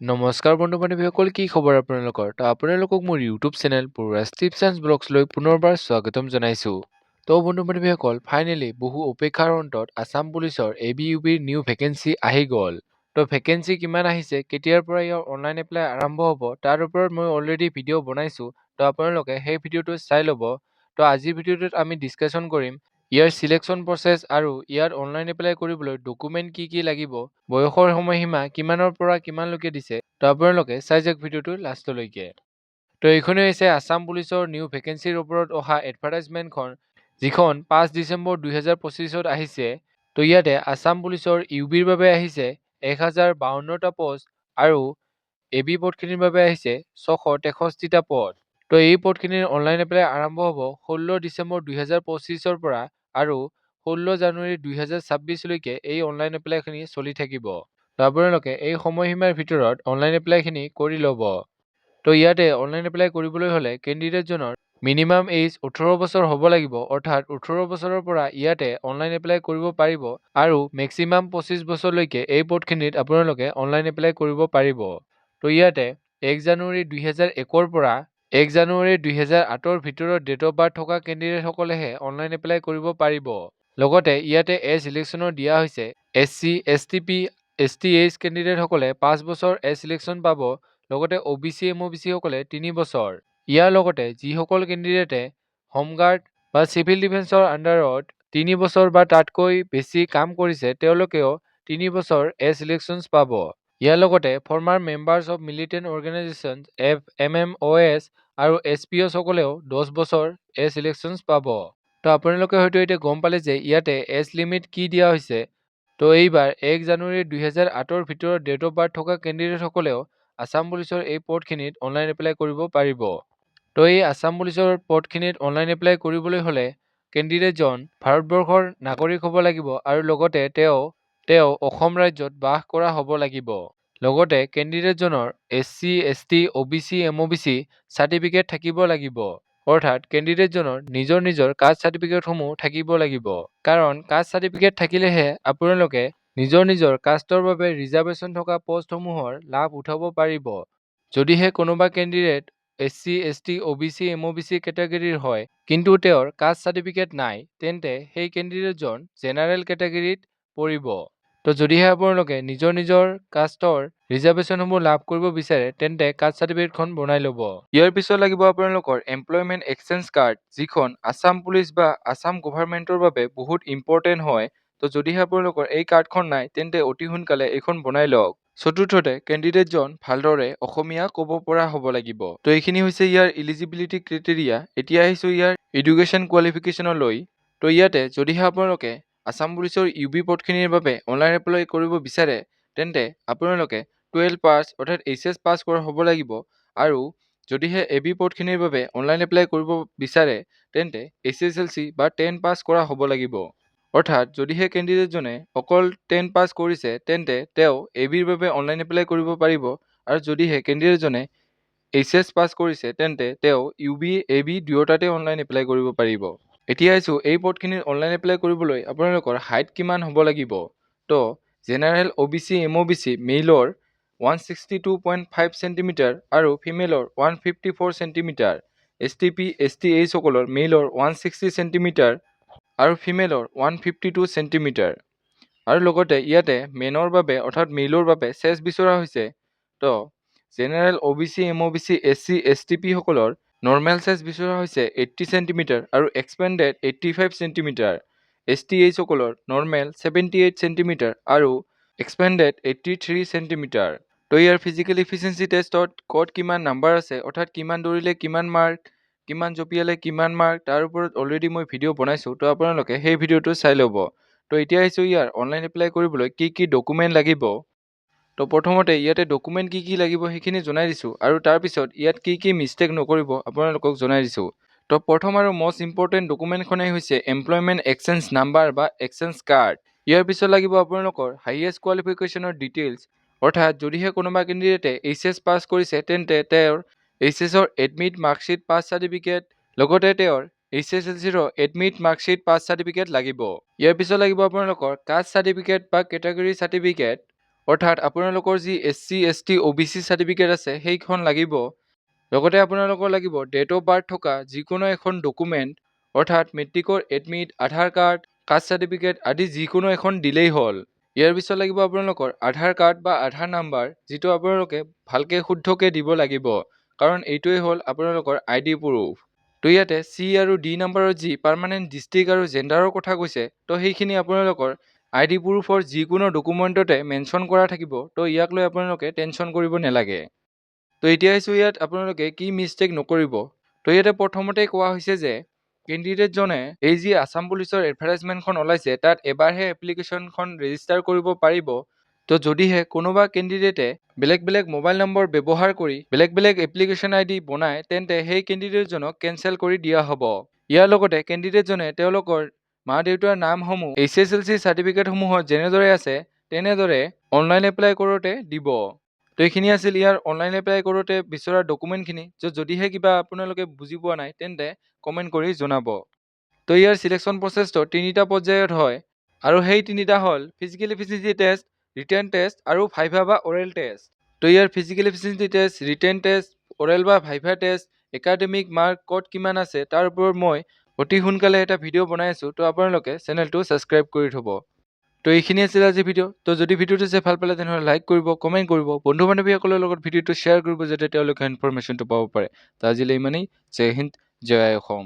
নমস্কাৰ বন্ধু-বান্ধৱীসকল, কি খবৰ আপোনালোকৰ? আপোনালোকক মোৰ ইউটিউব চেনেল পৰুৱাছ টিপছ এণ্ড ব্লগছলৈ পুনৰবাৰ স্বাগতম জনাইছোঁ। বন্ধু-বান্ধৱীসকল, ফাইনেলি বহু অপেক্ষাৰ অন্তত আছাম পুলিচৰ ABUBৰ নিউ ভেকেঞ্চি আহি গ'ল। ভেকেঞ্চি কিমান আহিছে, কেতিয়াৰ পৰা ইয়াৰ অনলাইন এপ্লাই আৰম্ভ হ'ব, তাৰ ওপৰত মই অলৰেডি ভিডিঅ' বনাইছোঁ। আপোনালোকে সেই ভিডিঅ'টো চাই ল'ব। আজিৰ ভিডিঅ'টোত আমি ডিছকাশ্যন কৰিম ইয়াৰ চিলেকশ্যন প্ৰচেছ আৰু ইয়াত অনলাইন এপ্লাই কৰিবলৈ ডকুমেণ্ট কি লাগিব, বয়সৰ সময়সীমা কিমানৰ পৰা কিমানলৈকে দিছে। আপোনালোকে চাই যাওক ভিডিঅ'টো লাষ্টলৈকে। এইখনেই হৈছে আছাম পুলিচৰ নিউ ভেকেঞ্চিৰ ওপৰত অহা এডভাৰটাইজমেণ্টখন, যিখন 5 ডিচেম্বৰ 2025ত আহিছে। ইয়াতে আছাম পুলিচৰ ইউবিৰ বাবে আহিছে 1052টা পষ্ট আৰু এবি পদখিনিৰ বাবে আহিছে 663টা পদ। এই পদখিনিৰ অনলাইন এপ্লাই আৰম্ভ হ'ব 16 ডিচেম্বৰ 2025ৰ পৰা আৰু 16 জানুৱাৰী 2026লৈকে এই অনলাইন এপ্লাইখিনি চলি থাকিব। আপোনালোকে এই সময়সীমাৰ ভিতৰত অনলাইন এপ্লাইখিনি কৰি ল'ব। ইয়াতে অনলাইন এপ্লাই কৰিবলৈ হ'লে কেণ্ডিডেটজনৰ মিনিমাম এজ 18 বছৰ হ'ব লাগিব, অৰ্থাৎ 18 বছৰৰ পৰা ইয়াতে অনলাইন এপ্লাই কৰিব পাৰিব আৰু মেক্সিমাম 25 বছৰলৈকে এই পদখিনিত আপোনালোকে অনলাইন এপ্লাই কৰিব পাৰিব। ইয়াতে 1 জানুৱাৰী 2001ৰ পৰা 1 জানুৱাৰী 2008ৰ ভিতৰত ডেট অফ বাৰ্থ থকা কেণ্ডিডেটসকলেহে অনলাইন এপ্লাই কৰিব পাৰিব। লগতে ইয়াতে এজ ইলেকশ্যনৰ দিয়া হৈছে SC, STP, STH কেণ্ডিডেটসকলে 5 বছৰ এজ ইলেকশ্যন পাব। লগতে OBC, MOBC সকলে 3 বছৰ। ইয়াৰ লগতে যিসকল কেণ্ডিডেটে হোমগাৰ্ড বা চিভিল ডিফেন্সৰ আণ্ডাৰত 3 বছৰ বা তাতকৈ বেছি কাম কৰিছে, তেওঁলোকেও 3 বছৰ এজ ইলেকশ্যনছ পাব। ইয়াৰ লগতে former members of militant organisation MMOS আৰু SPOs সকলেও 10 বছৰ এজ ইলেকশ্যনছ পাব। আপোনালোকে হয়তো এতিয়া গম পালে যে ইয়াতে এজ লিমিট কি দিয়া হৈছে। এইবাৰ 1 জানুৱাৰী 2008ৰ ভিতৰত ডেট অফ বাৰ্থ থকা কেণ্ডিডেটসকলেও আছাম পুলিচৰ এই পদখিনিত অনলাইন এপ্লাই কৰিব পাৰিব। এই আছাম পুলিচৰ পদখিনিত অনলাইন এপ্লাই কৰিবলৈ হ'লে কেণ্ডিডেটজন ভাৰতবৰ্ষৰ নাগৰিক হ'ব লাগিব আৰু লগতে তেওঁ অসম ৰাজ্যত বাস কৰা হ'ব লাগিব। লগতে কেণ্ডিডেটজনৰ SC, ST, OBC, MOBC certificate থাকিব লাগিব। অৰ্থাৎ কেণ্ডিডেটজনৰ নিজৰ কাষ্ট চাৰ্টিফিকেটসমূহ থাকিব লাগিব। কাৰণ কাষ্ট চাৰ্টিফিকেট থাকিলেহে আপোনালোকে নিজৰ কাষ্টৰ বাবে ৰিজাৰ্ভেশ্যন থকা পষ্টসমূহৰ লাভ উঠাব পাৰিব। যদিহে কোনোবা candidate SC, ST, OBC, MOBC কেটেগৰীৰ হয় কিন্তু তেওঁৰ কাষ্ট চাৰ্টিফিকেট নাই, তেন্তে সেই কেণ্ডিডেটজন জেনাৰেল কেটেগৰীত পৰিব। যদিহে আপোনালোকে নিজৰ কাষ্টৰ ৰিজাৰ্ভেশ্যনসমূহ লাভ কৰিব বিচাৰে, তেন্তে কাষ্ট চাৰ্টিফিকেটখন বনাই ল'ব। ইয়াৰ পিছত লাগিব আপোনালোকৰ এমপ্লয়মেণ্ট এক্সচেঞ্জ কাৰ্ড, যিখন আছাম পুলিচ বা আছাম গভৰ্ণমেণ্টৰ বাবে বহুত ইম্পৰ্টেণ্ট হয়। যদিহে আপোনালোকৰ এই কাৰ্ডখন নাই, তেন্তে অতি সোনকালে এইখন বনাই লওক। চতুৰ্থতে, কেণ্ডিডেটজন ভালদৰে অসমীয়া ক'ব পৰা হ'ব লাগিব। এইখিনি হৈছে ইয়াৰ ইলিজিবিলিটি ক্ৰাইটেৰিয়া। এতিয়া আহিছোঁ ইয়াৰ এডুকেশ্যন কোৱালিফিকেশ্যনলৈ। ইয়াতে যদিহে আপোনালোকে আছাম পুলিচৰ ইউবি পদখিনিৰ বাবে অনলাইন এপ্লাই কৰিব বিচাৰে, তেন্তে আপোনালোকে 12 পাছ অৰ্থাৎ HS পাছ কৰা হ'ব লাগিব। আৰু যদিহে এবি পদখিনিৰ বাবে অনলাইন এপ্লাই কৰিব বিচাৰে, তেন্তে SSLC বা 10 পাছ কৰা হ'ব লাগিব। অৰ্থাৎ যদিহে কেণ্ডিডেটজনে অকল 10 পাছ কৰিছে, তেন্তে তেওঁ এবিৰ বাবে অনলাইন এপ্লাই কৰিব পাৰিব। আৰু যদিহে কেণ্ডিডেটজনে HS পাছ কৰিছে, তেন্তে তেওঁ ইউবি, এবি দুয়োটাতে অনলাইন এপ্লাই কৰিব পাৰিব। এতিয়া আহিছোঁ এই পদখিনিত অনলাইন এপ্লাই কৰিবলৈ আপোনালোকৰ হাইট কিমান হ'ব লাগিব। জেনাৰেল OBC, MOBC মেইলৰ 162.5 চেণ্টিমিটাৰ আৰু ফিমেলৰ 154 চেণ্টিমিটাৰ। STP, STH সকলৰ মেইলৰ 160 চেণ্টিমিটাৰ আৰু ফিমেলৰ 152 চেণ্টিমিটাৰ। আৰু লগতে ইয়াতে মেনৰ বাবে অৰ্থাৎ মেইলৰ বাবে চেছ বিচৰা হৈছে। General OBC, MOBC, SC, STP সকলৰ নৰ্মেল চেছ বিচৰা হৈছে 80 চেণ্টিমিটাৰ আৰু এক্সপেণ্ডেড 85 চেণ্টিমিটাৰ। STH সকলৰ নৰ্মেল 78 চেণ্টিমিটাৰ আৰু এক্সপেণ্ডেড 83 চেণ্টিমিটাৰ। ইয়াৰ ফিজিকেল ইফিচিয়েঞ্চি টেষ্টত ক'ত কিমান নাম্বাৰ আছে, অৰ্থাৎ কিমান দৌৰিলে কিমান মাৰ্ক, কিমান জঁপিয়ালে কিমান মাৰ্ক, তাৰ ওপৰত অলৰেডি মই ভিডিঅ' বনাইছোঁ। আপোনালোকে সেই ভিডিঅ'টো চাই ল'ব। এতিয়া আহিছোঁ ইয়াৰ অনলাইন এপ্লাই কৰিবলৈ কি ডকুমেণ্ট লাগিব। প্ৰথমতে ইয়াতে ডকুমেণ্ট কি লাগিব সেইখিনি জনাই দিছোঁ আৰু তাৰপিছত ইয়াত কি মিষ্টেক নকৰিব আপোনালোকক জনাই দিছোঁ। প্ৰথম আৰু মষ্ট ইম্পৰ্টেণ্ট ডকুমেণ্টখনেই হৈছে এমপ্লয়মেণ্ট এক্সচেঞ্জ নাম্বাৰ বা এক্সচেঞ্জ কাৰ্ড। ইয়াৰ পিছত লাগিব আপোনালোকৰ হাইয়েষ্ট কোৱালিফিকেশ্যনৰ ডিটেইলছ। অৰ্থাৎ যদিহে কোনোবা কেণ্ডিডেটে HS পাছ কৰিছে, তেন্তে তেওঁৰ HSৰ এডমিট মাৰ্কশ্বিট পাছ চাৰ্টিফিকেট, লগতে তেওঁৰ SSLCৰ এডমিট মাৰ্কশ্বিট পাছ চাৰ্টিফিকেট লাগিব। ইয়াৰ পিছত লাগিব আপোনালোকৰ কাষ্ট চাৰ্টিফিকেট বা কেটেগৰী চাৰ্টিফিকেট। অৰ্থাৎ আপোনালোকৰ যি SC ST OBC চাৰ্টিফিকেট আছে সেইখন লাগিব। লগতে আপোনালোকৰ লাগিব ডেট অফ বাৰ্থ থকা যিকোনো এখন ডকুমেণ্ট, অৰ্থাৎ মেট্ৰিকৰ এডমিট, আধাৰ কাৰ্ড, কাষ্ট চাৰ্টিফিকেট আদি যিকোনো এখন দিলেই হ'ল। ইয়াৰ পিছত লাগিব আপোনালোকৰ আধাৰ কাৰ্ড বা আধাৰ নাম্বাৰ, যিটো আপোনালোকে ভালকৈ শুদ্ধকৈ দিব লাগিব, কাৰণ এইটোৱে হ'ল আপোনালোকৰ ID প্ৰুফ। তো ইয়াতে C আৰু D নাম্বাৰৰ যি পাৰ্মানেণ্ট ডিষ্ট্ৰিক্ট আৰু জেণ্ডাৰৰ কথা কৈছে, তো সেইখিনি আপোনালোকৰ ID প্ৰুফৰ যিকোনো ডকুমেণ্টতে মেনশ্যন কৰা থাকিব। তো ইয়াক লৈ আপোনালোকে টেনশ্যন কৰিব নালাগে। তো এতিয়া আহিছোঁ ইয়াত আপোনালোকে কি মিষ্টেক নকৰিব। তো ইয়াতে প্ৰথমতে কোৱা হৈছে যে কেণ্ডিডেটজনে এই যি আছাম পুলিচৰ এডভাৰটাইজমেণ্টখন ওলাইছে তাত এবাৰহে এপ্লিকেশ্যনখন ৰেজিষ্টাৰ কৰিব পাৰিব। তো যদিহে কোনোবা কেণ্ডিডেটে বেলেগ বেলেগ মোবাইল নম্বৰ ব্যৱহাৰ কৰি বেলেগ বেলেগ এপ্লিকেশ্যন ID বনায়, তেন্তে সেই কেণ্ডিডেটজনক কেনচেল কৰি দিয়া হ'ব। ইয়াৰ লগতে কেণ্ডিডেটজনে তেওঁলোকৰ মা দেউতাৰ নামসমূহ HSLC চাৰ্টিফিকেটসমূহত যেনেদৰে আছে তেনেদৰে অনলাইন এপ্লাই কৰোঁতে দিব। তো এইখিনি আছিল ইয়াৰ অনলাইন এপ্লাই কৰোঁতে বিচৰা ডকুমেণ্টখিনি। যদিহে কিবা আপোনালোকে বুজি পোৱা নাই তেন্তে কমেণ্ট কৰি জনাব। তো ইয়াৰ চিলেকশ্যন প্ৰচেছটো 3টা পৰ্যায়ত হয়, আৰু সেই 3টা হ'ল physical efficiency test, written test আৰু ভাইভা বা অৰেল টেষ্ট। তো ইয়াৰ physical efficiency test, written test, oral বা ভাইভা টেষ্ট, একাডেমিক মাৰ্ক ক'ত কিমান আছে তাৰ ওপৰত মই অতি সোনকালে এটা ভিডিঅ' বনাই আছোঁ। তো আপোনালোকে চেনেলটো ছাবস্ক্ৰাইব কৰি থ'ব। তো এইখিনি আছিল আজি ভিডিঅ'। তো যদি ভিডিঅ'টো চাই ভাল পালে তেনেহ'লে লাইক কৰিব, কমেণ্ট কৰিব, বন্ধু বান্ধৱীসকলৰ লগত ভিডিঅ'টো শ্বেয়াৰ কৰিব, যাতে তেওঁলোকে ইনফৰমেশ্যনটো পাব পাৰে। তো আজিলৈ ইমানেই। জয় হিন্দ, জয় অসম।